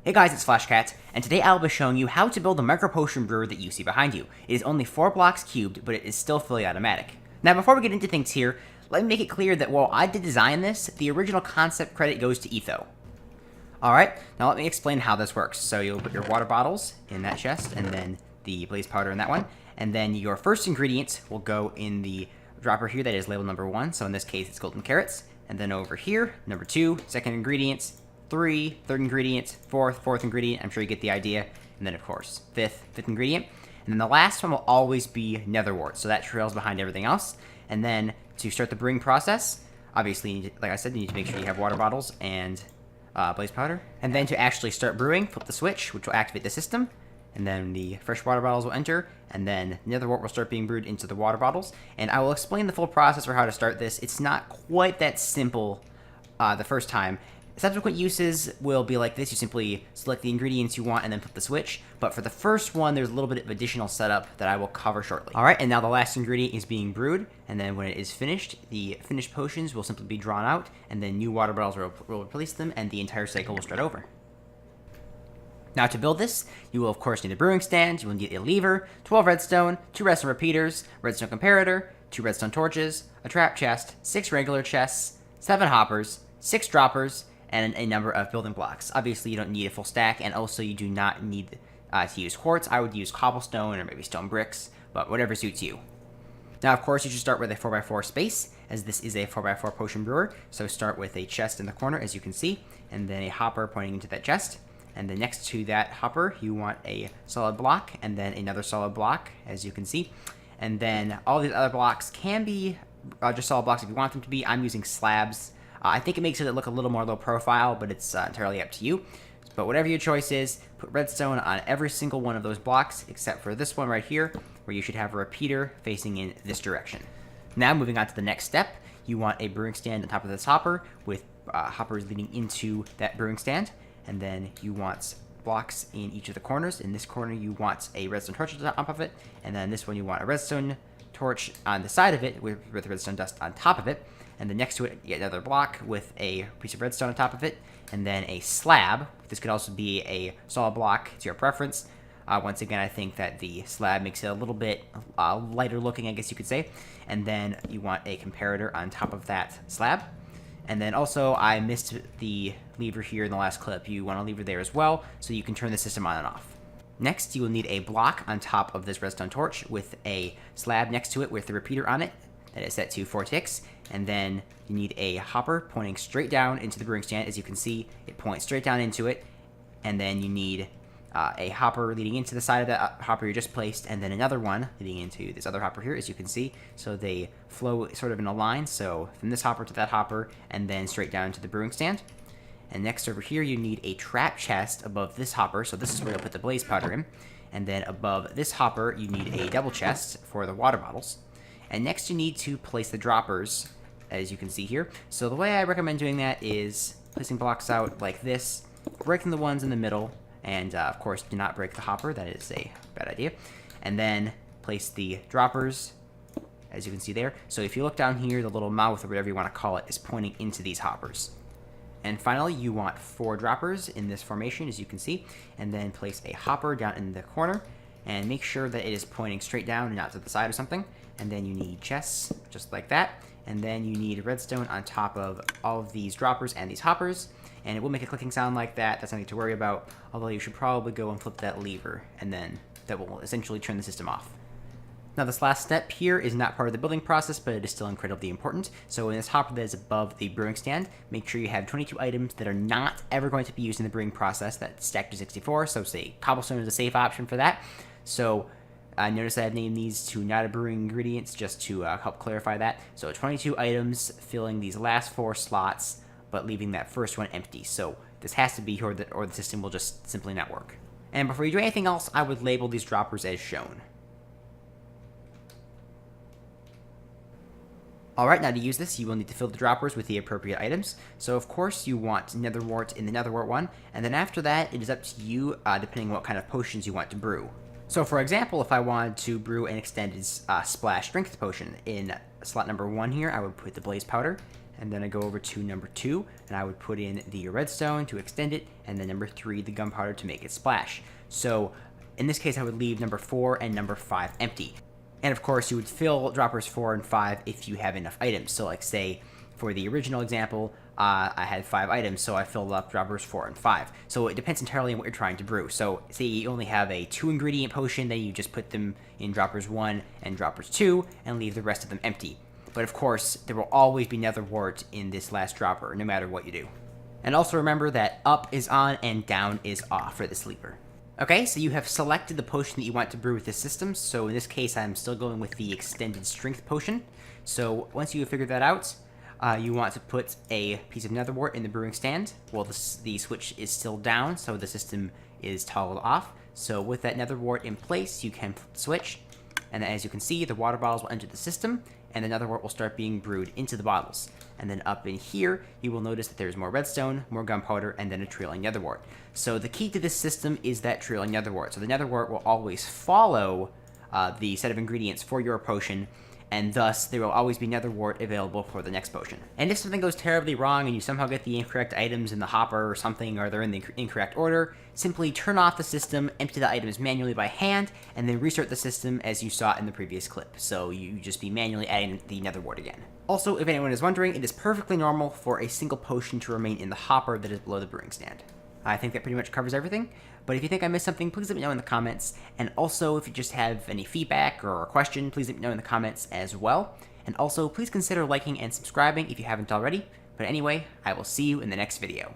Hey guys, it's Flashcat, and today I'll be showing you how to build the micro potion brewer that you see behind you. It is only 4 blocks cubed, but it is still fully automatic. Now before we get into things here, let me make it clear that while I did design this, the original concept credit goes to Etho. Alright, now let me explain how this works. So you'll put your water bottles in that chest, and then the blaze powder in that one, and then your first ingredient will go in the dropper here that is labeled number 1, so in this case it's golden carrots, and then over here, number 2, second ingredient, 3, third ingredient, fourth ingredient, I'm sure you get the idea, and then of course, fifth ingredient. And then the last one will always be nether wart, so that trails behind everything else. And then to start the brewing process, obviously, like I said, you need to make sure you have water bottles and blaze powder. And then to actually start brewing, flip the switch, which will activate the system, and then the fresh water bottles will enter, and then nether wart will start being brewed into the water bottles. And I will explain the full process for how to start this. It's not quite that simple the first time. Subsequent uses will be like this. You simply select the ingredients you want and then flip the switch. But for the first one, there's a little bit of additional setup that I will cover shortly. Alright, and now the last ingredient is being brewed. And then when it is finished, the finished potions will simply be drawn out. And then new water bottles will replace them. And the entire cycle will start over. Now to build this, you will of course need a brewing stand. You will need a lever, 12 redstone, 2 redstone repeaters, redstone comparator, 2 redstone torches, a trap chest, 6 regular chests, 7 hoppers, 6 droppers, and a number of building blocks. Obviously, you don't need a full stack, and also you do not need to use quartz. I would use cobblestone or maybe stone bricks, but whatever suits you. Now, of course, you should start with a 4x4 space, as this is a 4x4 potion brewer. So start with a chest in the corner, as you can see, and then a hopper pointing into that chest. And then next to that hopper, you want a solid block, and then another solid block, as you can see. And then all these other blocks can be just solid blocks if you want them to be. I'm using slabs. I think it makes it look a little more low profile, but it's entirely up to you. But whatever your choice is, put redstone on every single one of those blocks, except for this one right here, where you should have a repeater facing in this direction. Now, moving on to the next step, you want a brewing stand on top of this hopper, with hoppers leading into that brewing stand. And then you want blocks in each of the corners. In this corner, you want a redstone torch on top of it. And then this one, you want a redstone torch on the side of it, with redstone dust on top of it. And then next to it, yet another block with a piece of redstone on top of it, and then a slab. This could also be a solid block, to your preference. Once again, I think that the slab makes it a little bit lighter looking, I guess you could say. And then you want a comparator on top of that slab. And then also, I missed the lever here in the last clip. You want a lever there as well, so you can turn the system on and off. Next, you will need a block on top of this redstone torch with a slab next to it with the repeater on it that is set to 4 ticks. And then you need a hopper pointing straight down into the brewing stand. As you can see, it points straight down into it. And then you need a hopper leading into the side of that hopper you just placed, and then another one leading into this other hopper here, as you can see. So they flow sort of in a line, so from this hopper to that hopper, and then straight down to the brewing stand. And next over here, you need a trap chest above this hopper, so this is where you'll put the blaze powder in. And then above this hopper, you need a double chest for the water bottles. And next you need to place the droppers, as you can see here. So the way I recommend doing that is placing blocks out like this, breaking the ones in the middle, and of course do not break the hopper, that is a bad idea. And then place the droppers, as you can see there. So if you look down here, the little mouth, or whatever you want to call it, is pointing into these hoppers. And finally, you want 4 droppers in this formation, as you can see, and then place a hopper down in the corner, and make sure that it is pointing straight down and not to the side or something. And then you need chests, just like that. And then you need redstone on top of all of these droppers and these hoppers. And it will make a clicking sound like that. That's nothing to worry about. Although you should probably go and flip that lever, and then that will essentially turn the system off. Now this last step here is not part of the building process, but it is still incredibly important. So in this hopper that is above the brewing stand, make sure you have 22 items that are not ever going to be used in the brewing process that stack to 64. So say cobblestone is a safe option for that. So notice I've named these to not a brewing ingredients, just to help clarify that. So 22 items filling these last 4 slots, but leaving that first one empty. So this has to be, or the system will just simply not work. And before you do anything else, I would label these droppers as shown. Alright, now to use this, you will need to fill the droppers with the appropriate items. So of course you want nether wart in the nether wart one, and then after that, it is up to you, depending on what kind of potions you want to brew. So for example, if I wanted to brew an extended splash strength potion in slot number 1 here, I would put the blaze powder, and then I go over to number 2, and I would put in the redstone to extend it, and then number 3, the gunpowder to make it splash. So in this case, I would leave number 4 and number 5 empty. And of course, you would fill droppers 4 and 5 if you have enough items. So like say, for the original example, I had 5 items, so I filled up droppers 4 and 5. So it depends entirely on what you're trying to brew. So say you only have a 2-ingredient potion, then you just put them in droppers 1 and droppers 2, and leave the rest of them empty. But of course, there will always be nether wart in this last dropper, no matter what you do. And also remember that up is on and down is off for this lever. Okay, so you have selected the potion that you want to brew with this system. So in this case, I'm still going with the extended strength potion. So once you have figured that out, you want to put a piece of nether wart in the brewing stand. Well, the switch is still down, so the system is toggled off. So with that nether wart in place, you can flip the switch. And then as you can see, the water bottles will enter the system, and the nether wart will start being brewed into the bottles. And then up in here, you will notice that there's more redstone, more gunpowder, and then a trailing nether wart. So the key to this system is that trailing nether wart. So the nether wart will always follow the set of ingredients for your potion, and thus there will always be nether wart available for the next potion. And if something goes terribly wrong and you somehow get the incorrect items in the hopper or something, or they're in the incorrect order, simply turn off the system, empty the items manually by hand, and then restart the system as you saw in the previous clip. So you just be manually adding the nether wart again. Also, if anyone is wondering, it is perfectly normal for a single potion to remain in the hopper that is below the brewing stand. I think that pretty much covers everything, but if you think I missed something, please let me know in the comments, and also if you just have any feedback or a question, please let me know in the comments as well, and also please consider liking and subscribing if you haven't already, but anyway, I will see you in the next video.